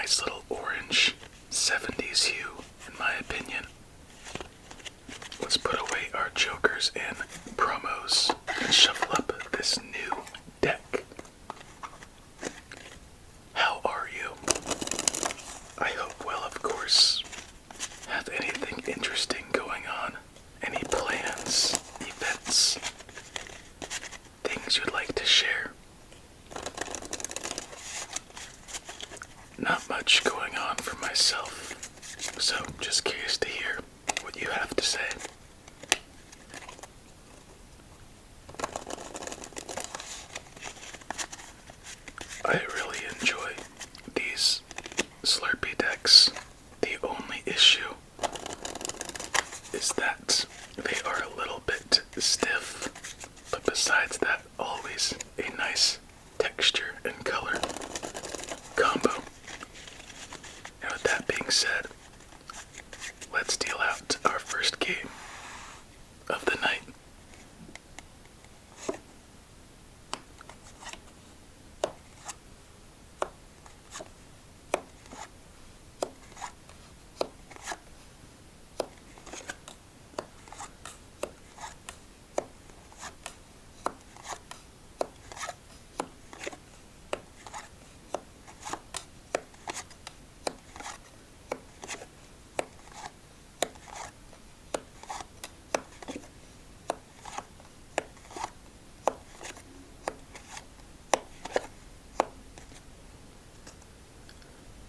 nice little orange 70s hue, in my opinion. Let's put away our jokers and promos and shuffle up this new deck. How are you? I hope well, of course. Have anything interesting going on? Any plans, events, things you'd like to share? Not much going on for myself, so just curious to hear what you have to say. I really enjoy these SLURPEE decks. The only issue is that they are a little bit stiff, but besides that, always a nice texture and color combo. And with that being said, let's deal out our first game of the night.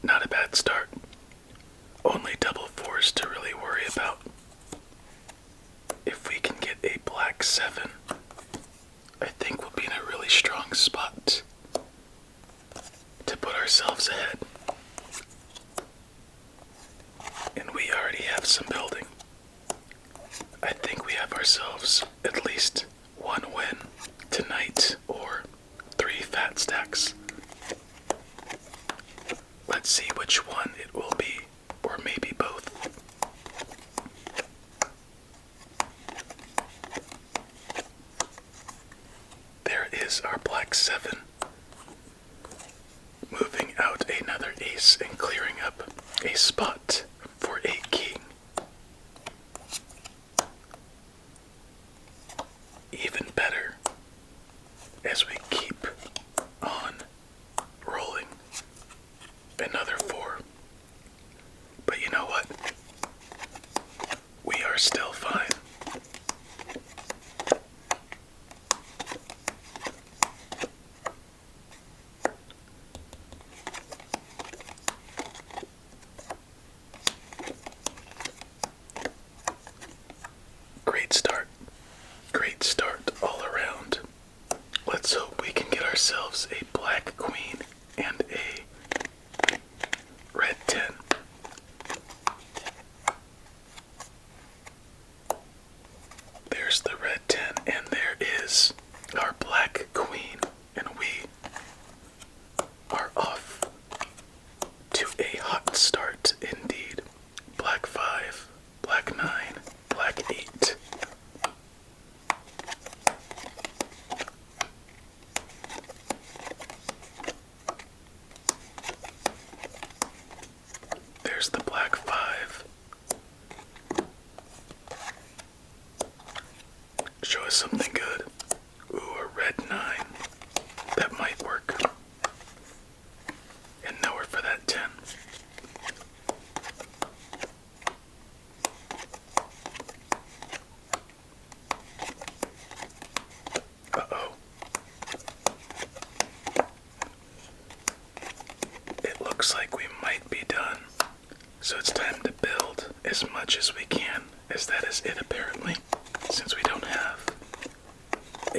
Not a bad start. Only double fours to really worry about. If we can get a black 7, I think we'll be in a really strong spot to put ourselves ahead. And we already have some building. I think we have ourselves at least one win tonight, or 3 fat stacks. Let's see which one it will be, or maybe both. There is our black 7. Moving out another ace and clearing up a spot for a king. Even better as we keep on rolling. Another 4. But you know what? We are still fine. Great start. Great start all around. Let's hope we can get ourselves a black queen and a red 10. There's the red 10, and there is our black queen, and we are off to a hot start indeed. Black 5, black 9, black 8. There's the black 5. Show us something good. Ooh, a red 9. That might work. And nowhere for that 10. Uh-oh. It looks like we might be done. So it's time to build as much as we can, as that is it apparently, since we don't have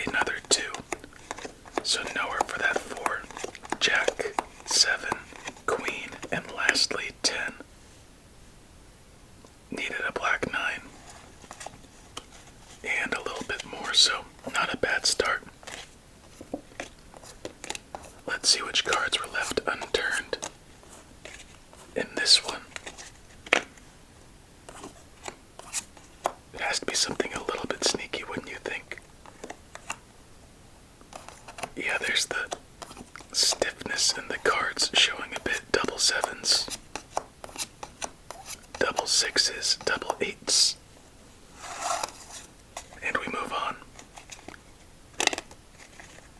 another 2. So nowhere for that 4. Jack, 7, queen, and lastly 10. Needed a black 9. And a little bit more, so not a bad start. Let's see which cards were left unturned in this one. It has to be something a little bit sneaky, wouldn't you think? Yeah, there's the stiffness in the cards showing a bit double 7s. sixes, double eights. And we move on.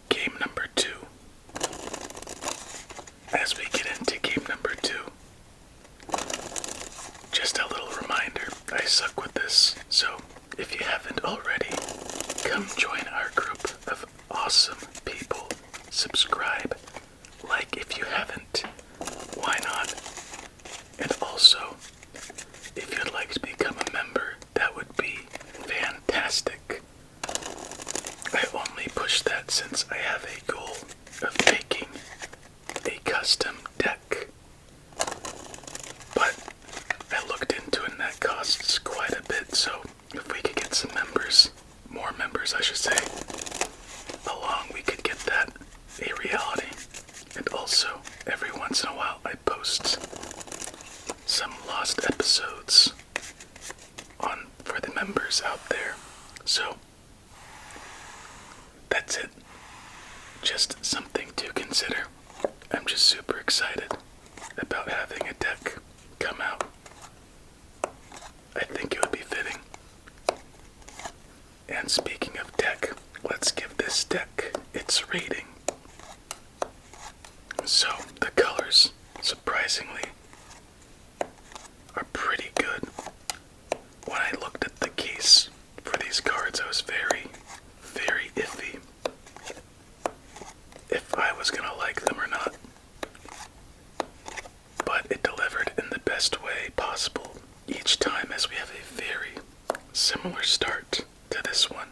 Game number 2. As we get into game number 2, just a little reminder, I suck with this, so if you haven't already, come join our group of awesome people. Subscribe, like if you haven't, why not? And also, if you'd like to become a member, that would be fantastic. I only push that since I have a goal of making a custom deck. But I looked into it and that costs quite a bit, so if we could get some members, more members I should say, along, we could get that a reality. And also, every once in a while I post some lost episodes on for the members out there. So that's it. Just something to consider. I'm just super excited about having a deck come out. I think it would be fitting. And speaking of deck, let's give this deck its rating. So, the colors, surprisingly, are pretty good. When I looked at the case for these cards, I was very, very iffy if I was gonna like them or not. But it delivered in the best way possible each time, as we have a very similar start to this one.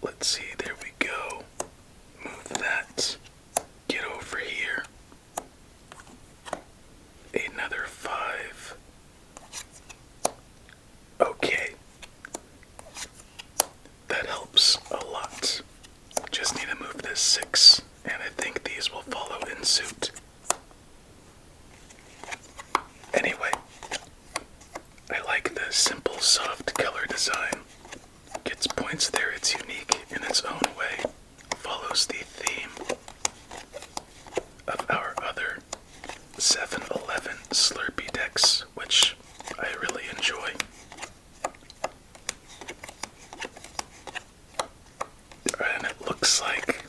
Let's see, there we go. Move that. Get over here. Another 5. Okay. That helps a lot. Just need to move this 6, and I think these will follow in suit. Anyway, I like the simple, soft color design. Gets points there, it's unique in its own way. Follows the theme of our other 7-Eleven Slurpee decks, which I really enjoy. And it looks like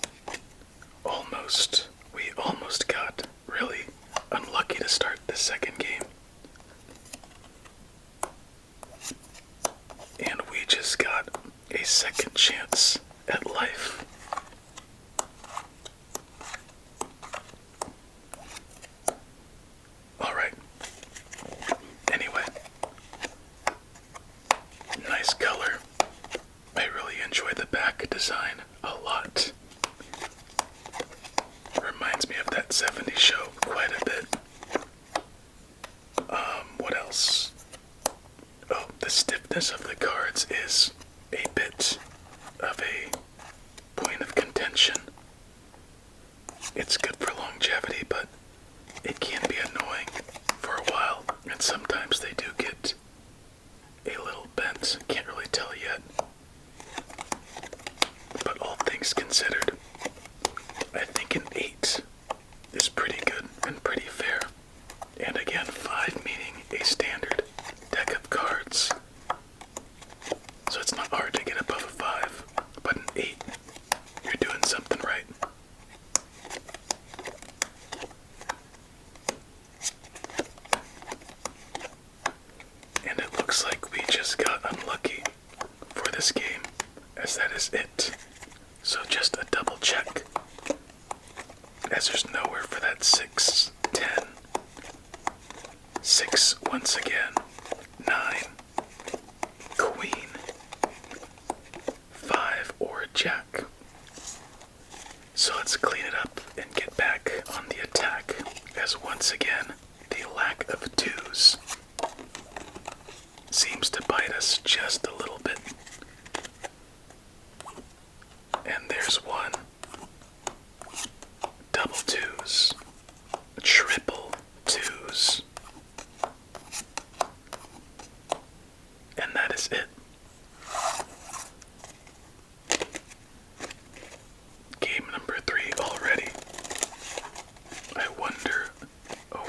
we almost got really unlucky to start the second game. And we just got a second chance at life. Alright. Anyway. Nice color. I really enjoy the back design a lot. Reminds me of that 70s show quite a bit. What else? Oh, the stiffness of the cards is a bit of a point of contention. It's good for longevity, but it can be annoying for a while, and sometimes they do get a little bent. Can't really tell yet. But all things considered, I think an 8 is pretty good and pretty fair. And again, 5 meaning a standard deck of cards. So it's not hard to get above a 5, but an 8, you're doing something right. And it looks like we just got unlucky for this game, as that is it. So just a double check, as there's nowhere for that 6, 10, 6 once again, 9, queen, 5 or jack. So let's clean it up and get back on the attack, as once again, the lack of 2s seems to bite us just a little bit. And there's 1, double 2s, triple 2s, and that is it. Game number 3 already. I wonder, oh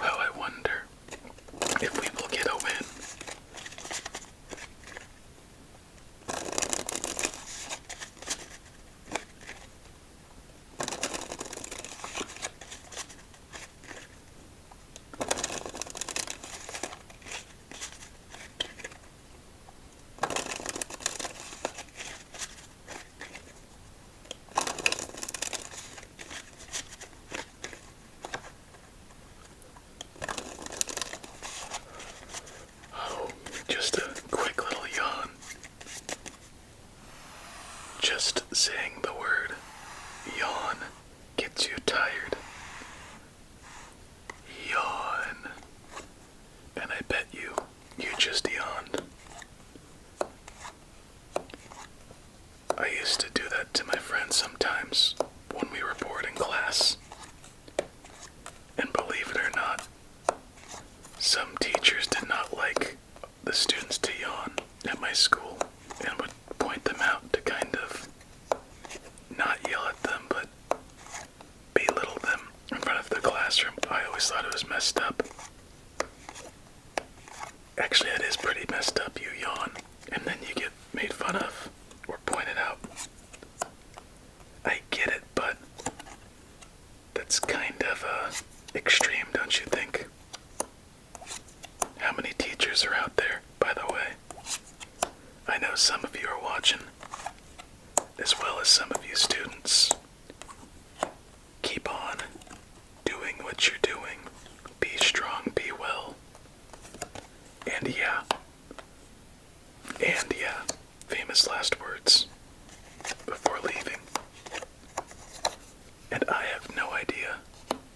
classroom. I always thought it was messed up. Actually, that is pretty messed up. You yawn, and then you get made fun of or pointed out. I get it, but that's kind of extreme, don't you think? How many teachers are out there, by the way? I know some of you are watching, as well as some of you students. Keep on doing what you're doing. Be strong, be well. And yeah, famous last words before leaving. And I have no idea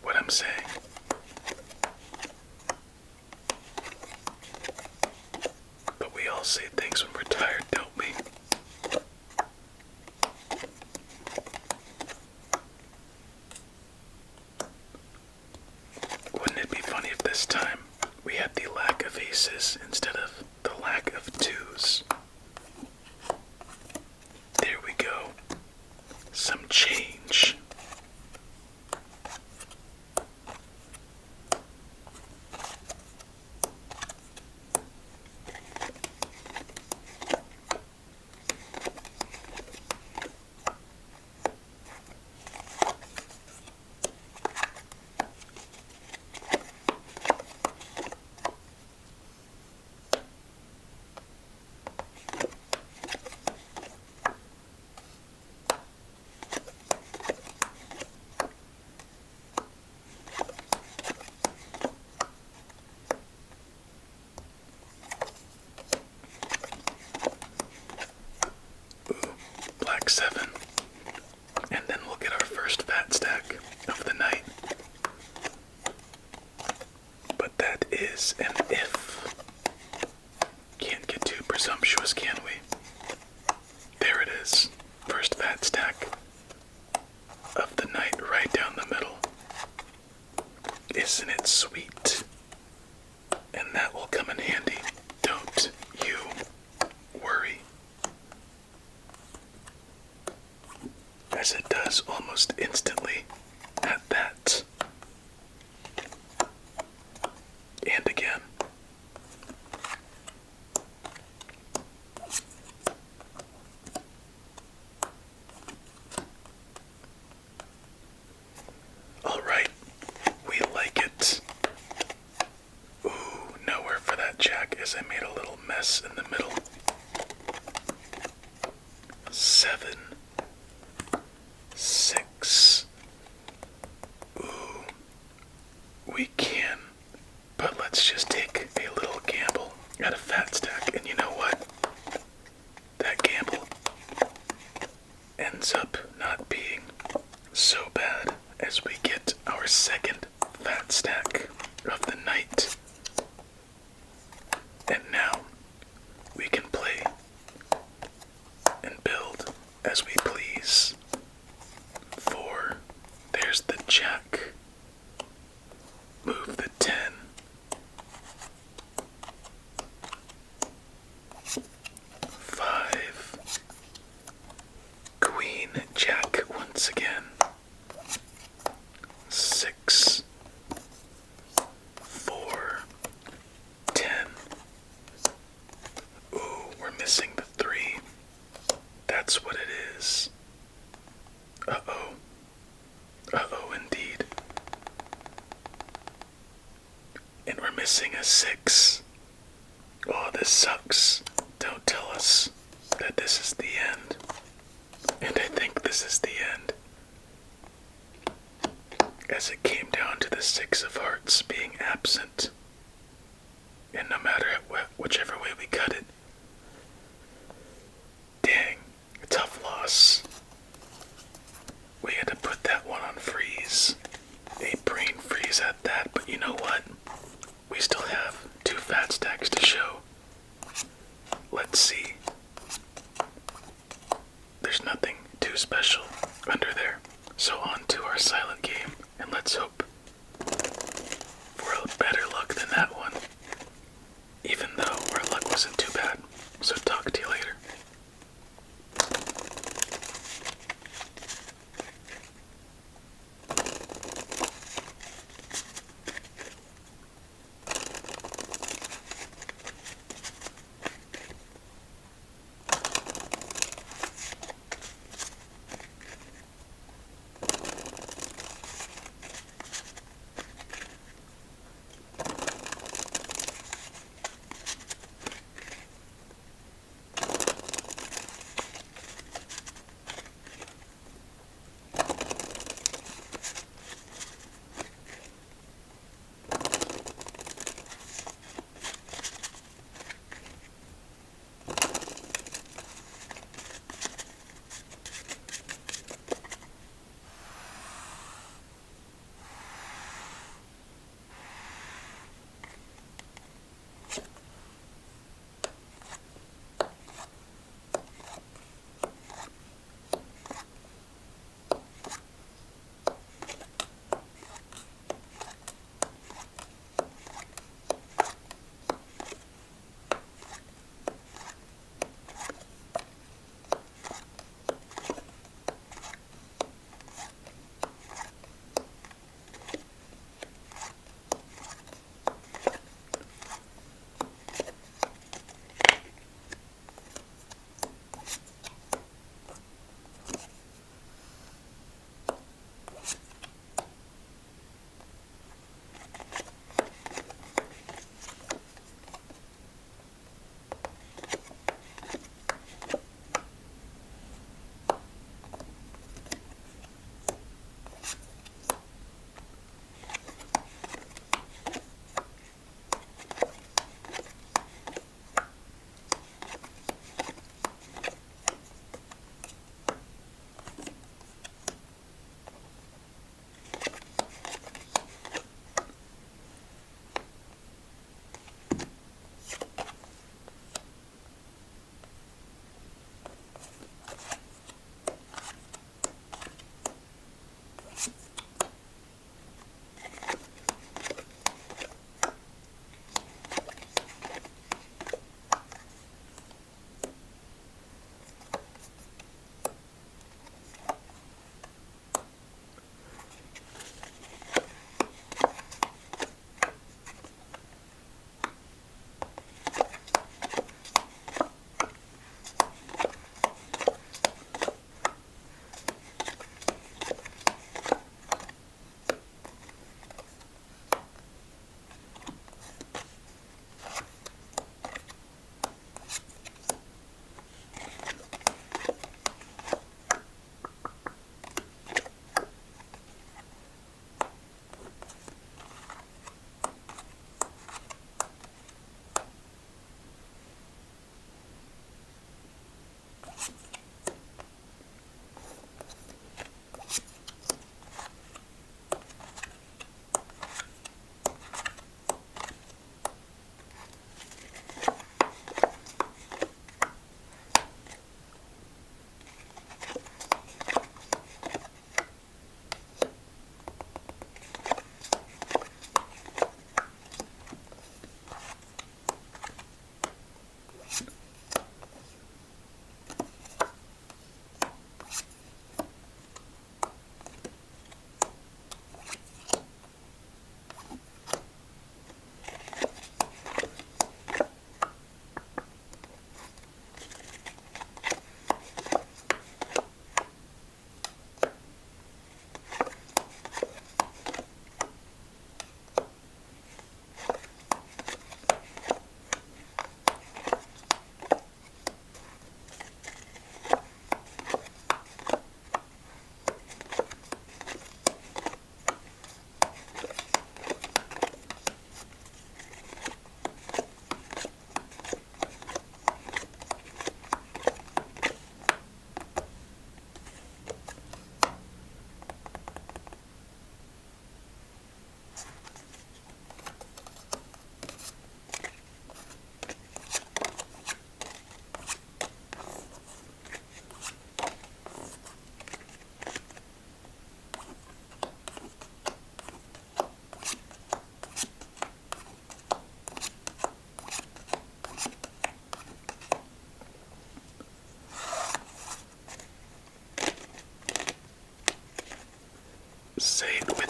what I'm saying. But we all say things when we're tired, don't we? Wouldn't it be funny if this time we had the lack of aces instead of the lack of twos? There we go. Some change. Black 7. And then we'll get our first fat stack of the night. But that is an if. Can't get too presumptuous, can we? There it is. First fat stack of the night right down the middle. Isn't it sweet? And that will come in handy. Don't you worry. As it does almost instantly at that. And again. Alright, we like it. Ooh, nowhere for that jack as I made a little mess in the middle. 7. 6. Ooh, we can, but let's just take a little gamble at a fat stack, and you know what? That gamble ends up not being so bad as we get our second fat stack of the night. And now we can play and build as we please. 4. There's the jack. Move the 10. 5. Queen, jack once again. 6. 4. 10. Ooh, we're missing the 3. That's what it is. Uh-oh. Uh-oh, indeed. And we're missing a 6. Oh, this sucks. Don't tell us that this is the end. And I think this is the end. As it came down to the 6 of hearts being absent. And no matter whichever way we cut it. Dang, tough loss. We had to put that one on freeze. A brain freeze at that, but you know what? We still have 2 fat stacks to show. Let's see. There's nothing too special under there. So on to our silent game, and let's hope for a better luck than that one. Even though our luck wasn't too bad. So talk to you later.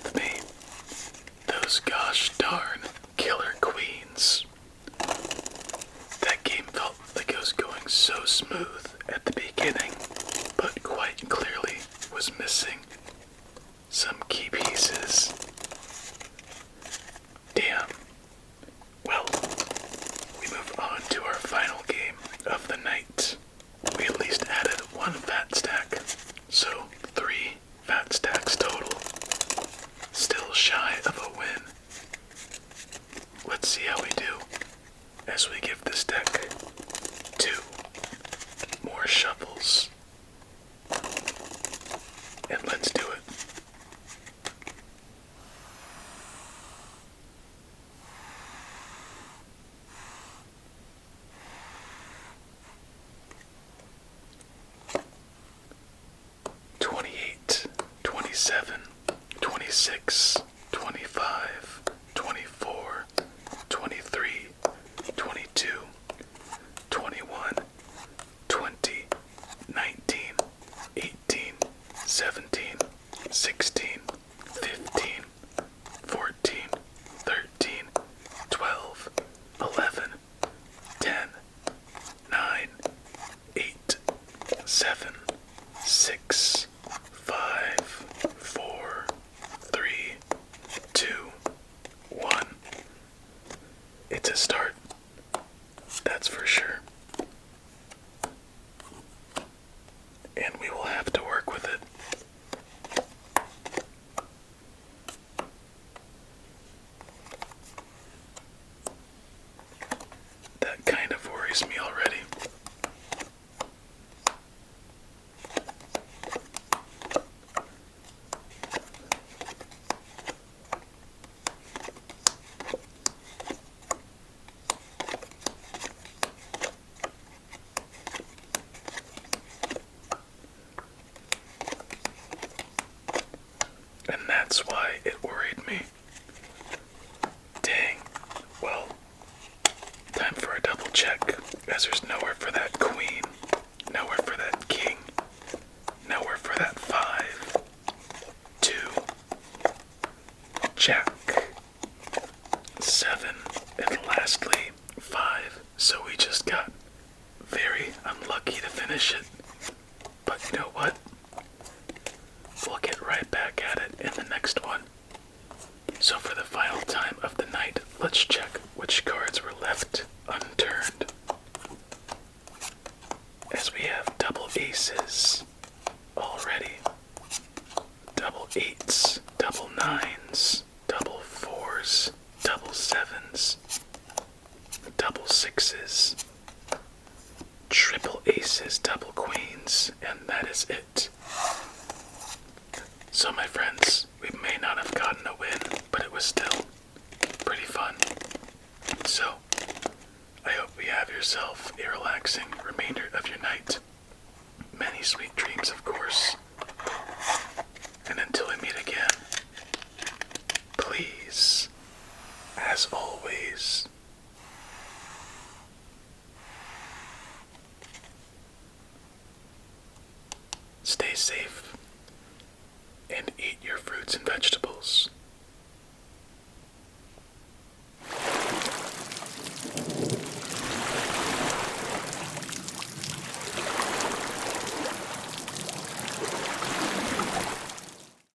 with me. Those gosh darn killer queens. That game felt like it was going so smooth at the beginning, but quite clearly was missing some key pieces. Damn. Well, we move on to our final game of the night. We at least added one fat stack, so 3 fat stacks total. Still shy of a win. Let's see how we do as we give this deck 2 more shuffles. And let's do it. $28, $27, $26, $25, $24, $23, $22, $21, $20, $19, $18, $17, $16, $15, $14, $13, $12, $11, $10, $9, $8, $7, $6, $5, $4, $3, $2, $1. It's a start, that's for sure. And we will have to work with it. That kind of worries me already. And that's why it worried me. Dang. Well, time for a double check, as there's nowhere for that queen, nowhere for that king, nowhere for that 5, 2, jack, 7, and lastly 5. So we just got very unlucky to finish it. But you know what? We'll get right back at it in the next one. So for the final time of the night, let's check which cards were left unturned. As we have double aces already, double 8s, double 9s, double 4s, double 7s, double 6s, triple aces, double queens, and that is it. So my friends, we may not have gotten a win, but it was still pretty fun. So, I hope you have yourself a relaxing remainder of your night. Many sweet dreams, of course. And until we meet again, please, as always, stay safe and eat your fruits and vegetables.